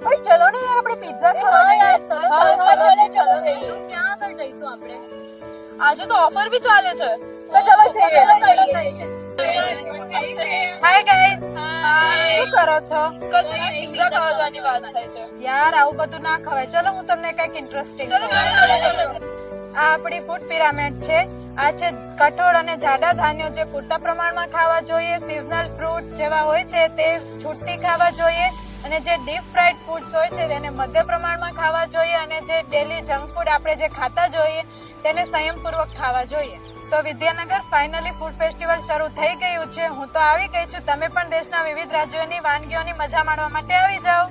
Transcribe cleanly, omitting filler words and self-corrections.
ઓય ચલો ને યાર આપણે પિઝા ખાવા યાર ચલો ક્યાં આગળ જઈશું આપણે? આજે તો ઓફર બી ચાલે છે તો ચલો જઈએ. હાય ગાઈસ શું કરો છો? કશું નહીં, પિઝા ખાવાની વાત થાય છે. યાર આવું બધું ના ખવાય. ચલો હું તમને કઈક ઇન્ટરેસ્ટિંગ ચલો. આ આપણી ફૂડ પિરામિડ છે. આ છે કઠોળ અને જાડા ધાન્યો જે પૂરતા પ્રમાણમાં ખાવા જોઈએ. સિઝનલ ફ્રૂટ જેવા હોય છે તે છૂટથી ખાવા જોઈએ અને જે ડીપ ફ્રાઈડ ફૂડ્સ હોય છે તેને મધ્ય પ્રમાણમાં ખાવા જોઈએ અને જે ડેલી જંક ફૂડ આપણે જે ખાતા જોઈએ તેને સંયમપૂર્વક ખાવા જોઈએ. તો વિદ્યાનગર ફાઇનલી ફૂડ ફેસ્ટિવલ શરૂ થઈ ગયું છે. હું તો આવી ગઈ છું. તમે પણ દેશના વિવિધ રાજ્યોની વાનગીઓની મજા માણવા માટે આવી જાઓ.